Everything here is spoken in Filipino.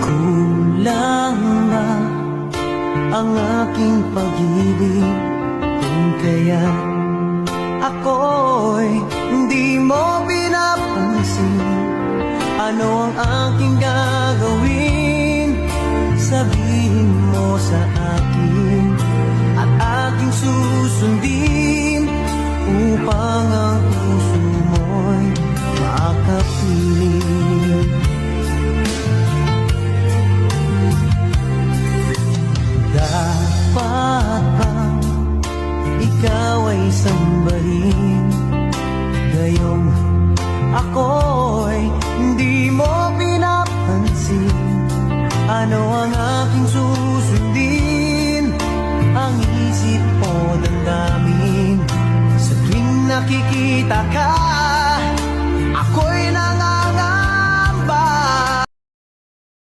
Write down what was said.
Kulang ba ang aking pag-ibig kung kaya ako'y hindi mo pinapansin? Ano ang aking gagawin? Sabihin mo sa akin at aking susundin upang ang puso mo'y makapiling. Dapat bang ikaw ay sambahin, gayong ako'y hindi mo pinapansin? Ano ang aking susundin? Ang isip o damdamin sa tuwing nakikita ka?